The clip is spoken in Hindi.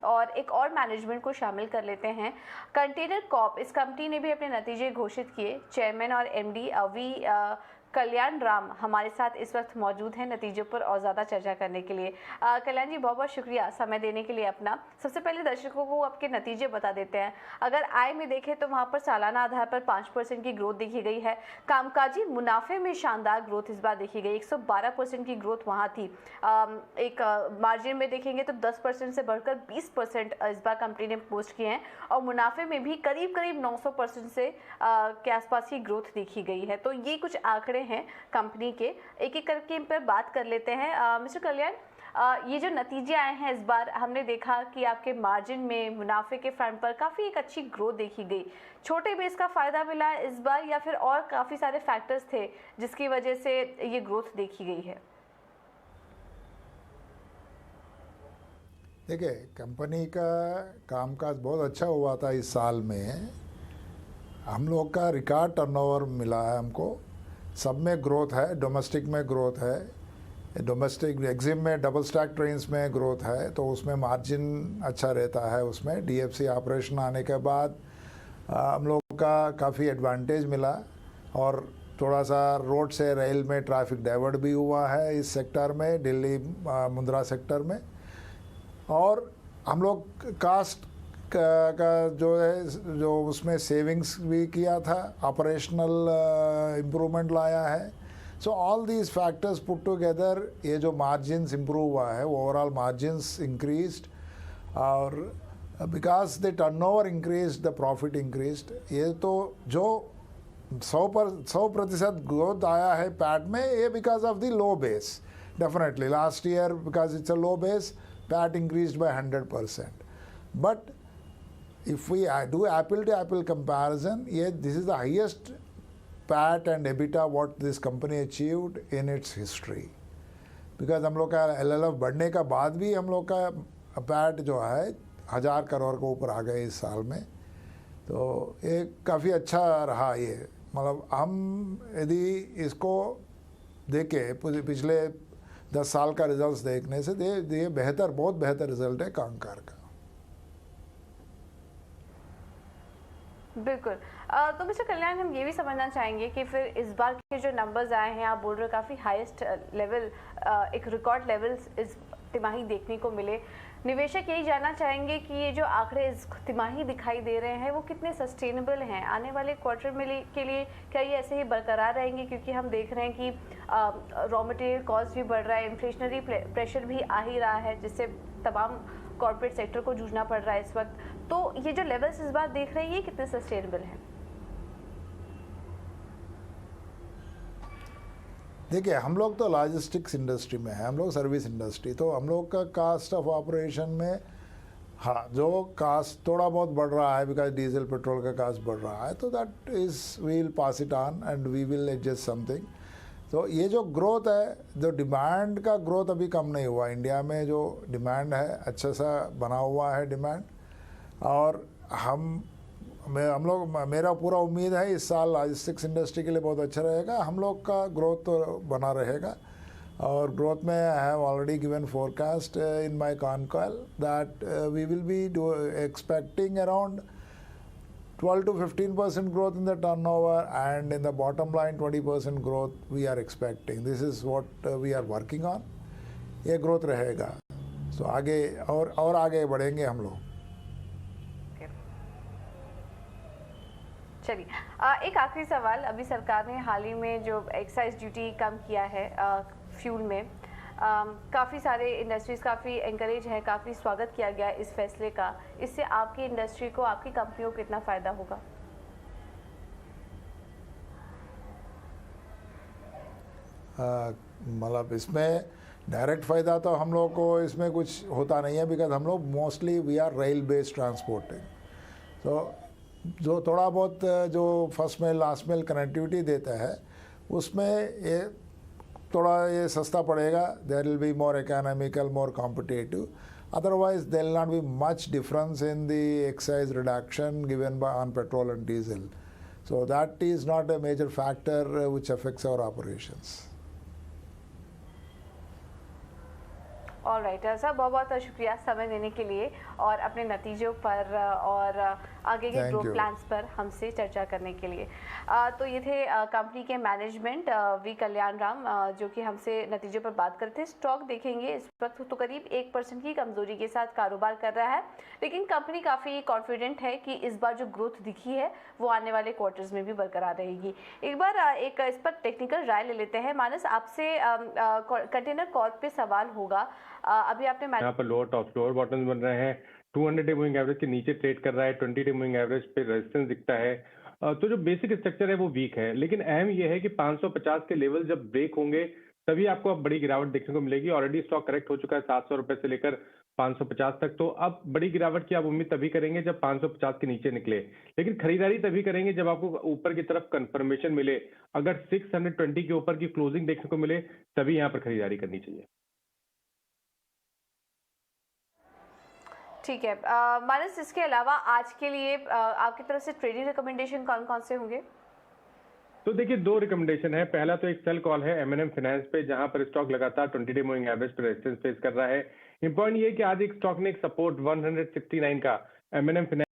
और एक और मैनेजमेंट को शामिल कर लेते हैं। कंटेनर कॉर्प, इस कंपनी ने भी अपने नतीजे घोषित किए। चेयरमैन और एमडी वी कल्याण राम हमारे साथ इस वक्त मौजूद हैं नतीजों पर और ज़्यादा चर्चा करने के लिए। कल्याण जी, बहुत बहुत शुक्रिया समय देने के लिए अपना। सबसे पहले दर्शकों को आपके नतीजे बता देते हैं। अगर आय में देखें तो वहाँ पर सालाना आधार पर 5% की ग्रोथ देखी गई है। कामकाजी मुनाफे में शानदार ग्रोथ इस बार देखी गई, 112% की ग्रोथ वहाँ थी। एक मार्जिन में देखेंगे तो 10% से बढ़कर 20% इस बार कंपनी ने पोस्ट किए हैं और मुनाफे में भी करीब करीब 900% से के आसपास की ग्रोथ देखी गई है। तो ये कुछ आंकड़े हैं कंपनी के, एक एक करके इन पर बात कर लेते हैं। मिस्टर कल्याण, ये जो नतीजे आए हैं इस बार, हमने देखा कि आपके मार्जिन में मुनाफे के फ्रंट पर काफ़ी एक अच्छी ग्रोथ देखी गई। छोटे बेस का फ़ायदा मिला है इस बार या फिर और काफ़ी सारे फैक्टर्स थे जिसकी वजह से ये ग्रोथ देखी गई है? देखिए, कंपनी का कामकाज बहुत अच्छा हुआ था इस साल में। हम लोग का रिकॉर्ड टर्नओवर मिला है हमको, सब में ग्रोथ है, डोमेस्टिक में ग्रोथ है, डोमेस्टिक एग्जिम में डबल स्टैक ट्रेन्स में ग्रोथ है, तो उसमें मार्जिन अच्छा रहता है। उसमें डीएफसी ऑपरेशन आने के बाद हम लोग का काफ़ी एडवांटेज मिला और थोड़ा सा रोड से रेल में ट्रैफिक डाइवर्ट भी हुआ है इस सेक्टर में, दिल्ली मुंद्रा सेक्टर में। और हम लोग कास्ट का जो है, जो उसमें सेविंग्स भी किया था, ऑपरेशनल इम्प्रूवमेंट लाया है। So all these factors put together ये जो मार्जिन्स इम्प्रूव हुआ है, ओवरऑल मार्जिन्स इंक्रीज्ड और because the turnover increased the profit increased. ये तो जो 100% ग्रोथ आया है पैट में, ये because of the low base. Definitely last year because it's a low base, PAT increased by 100%. But if we do apple to apple comparison, this is the highest PAT and EBITDA what this company achieved in its history. Because हम लोग का LLF बढ़ने का बाद भी हम लोग का PAT जो है 1000 करोड़ के ऊपर आ गए इस साल में, तो ये काफ़ी अच्छा रहा। ये मतलब हम यदि इसको देखें पिछले 10 साल का रिजल्ट्स देखने से ये बेहतर, बहुत बेहतर रिजल्ट है कांकार का। बिल्कुल। तो मिस्टर कल्याण, हम ये भी समझना चाहेंगे कि फिर इस बार के जो नंबर्स आए हैं, आप बोल रहे हो काफ़ी हाईएस्ट लेवल, एक रिकॉर्ड लेवल इस तिमाही देखने को मिले। निवेशक यही जानना चाहेंगे कि ये जो आंकड़े इस तिमाही दिखाई दे रहे हैं वो कितने सस्टेनेबल हैं आने वाले क्वार्टर में के लिए? क्या ये ऐसे ही बरकरार रहेंगे? क्योंकि हम देख रहे हैं कि रॉ मटेरियल कॉस्ट भी बढ़ रहा है, इन्फ्लेशनरी प्रेशर भी आ ही रहा है, जिससे तमाम कॉर्पोरेट सेक्टर को जूझना पड़ रहा है इस वक्त। तो ये जो लेवल्स इस बार देख रहे हैं, ये कितने सस्टेनेबल हैं? देखिए, हम लोग तो लॉजिस्टिक्स इंडस्ट्री में है, हम लोग सर्विस इंडस्ट्री, तो हम लोग का कास्ट ऑफ ऑपरेशन में हाँ जो कास्ट थोड़ा बहुत बढ़ रहा है बिकॉज डीजल पेट्रोल का कास्ट बढ़ रहा है, तो that is we will pass it on and we will adjust something. तो ये जो ग्रोथ है, जो डिमांड का ग्रोथ अभी कम नहीं हुआ। इंडिया में जो डिमांड है अच्छा सा बना हुआ है डिमांड, और हम लोग, मेरा पूरा उम्मीद है इस साल लॉजिस्टिक्स इंडस्ट्री के लिए बहुत अच्छा रहेगा। हम लोग का ग्रोथ तो बना रहेगा और ग्रोथ में I have already given forecast in my con call that we will be expecting around 12 to 15% growth in the turnover, and in the bottom line 20% growth we are expecting. This is what we are working on. ये ग्रोथ रहेगा, so आगे और आगे बढ़ेंगे हम लोग। चलिए, एक आखिरी सवाल। अभी सरकार ने हाल ही में जो एक्साइज ड्यूटी कम किया है फ्यूल में, काफ़ी सारे इंडस्ट्रीज़ काफ़ी एंकरेज है, काफ़ी स्वागत किया गया इस फैसले का। इससे आपकी इंडस्ट्री को, आपकी कंपनियों को कितना फ़ायदा होगा? मतलब इसमें डायरेक्ट फ़ायदा तो हम लोग को इसमें कुछ होता नहीं है, बिकॉज हम लोग mostly we are rail based transporting. तो जो थोड़ा बहुत जो first mile last mile connectivity देता है उसमें ये थोड़ा ये सस्ता पड़ेगा। There will be more economical, more competitive. Otherwise there will not be much difference in the excise reduction given by on petrol and diesel, so that is not a major factor which affects our operations. Alright sir, बहुत बहुत शुक्रिया समय देने के लिए। और अपने नतीजों पर और आगे के Thank ग्रोथ you. प्लान्स पर हमसे चर्चा करने के लिए। तो ये थे कंपनी के मैनेजमेंट वी कल्याण राम, जो कि हमसे नतीजों पर बात करते थे। स्टॉक देखेंगे इस वक्त तो करीब 1% की कमजोरी के साथ कारोबार कर रहा है, लेकिन कंपनी काफ़ी कॉन्फिडेंट है कि इस बार जो ग्रोथ दिखी है वो आने वाले क्वार्टर्स में भी बरकरार रहेगी। एक बार एक इस पर टेक्निकल राय ले लेते हैं। मानस, आपसे कंटेनर कॉर्प पे सवाल होगा। अभी आपने यहाँ पर लोअर टॉप लोअर बॉटम्स बन रहे हैं, 200 डे मूविंग एवरेज के नीचे ट्रेड कर रहा है, 20 डे मूविंग एवरेज पे रेजिस्टेंस दिखता है। तो जो बेसिक स्ट्रक्चर है वो वीक है, लेकिन अहम ये है कि 550 के लेवल जब ब्रेक होंगे तभी आपको अब बड़ी गिरावट देखने को मिलेगी। ऑलरेडी स्टॉक करेक्ट हो चुका है 700 रुपए से लेकर 550 तक, तो अब बड़ी गिरावट की आप उम्मीद तभी करेंगे जब 550 के नीचे निकले, लेकिन खरीदारी तभी करेंगे जब आपको ऊपर की तरफ कंफर्मेशन मिले। अगर 620 के ऊपर की क्लोजिंग देखने को मिले तभी यहाँ पर खरीदारी करनी चाहिए। ठीक है। मानस, इसके अलावा आज के लिए आपकी तरफ से ट्रेडिंग रिकमेंडेशन कौन कौन से होंगे? तो देखिए, दो रिकमेंडेशन है। पहला तो एक सेल कॉल है M&M फाइनेंस पे, जहां पर स्टॉक लगातार 20 डे मूविंग एवरेज पे रेजिस्टेंस फेस कर रहा है। इंपॉर्टेंट ये है कि आज एक स्टॉक ने एक सपोर्ट 169 का M&M फाइनेंस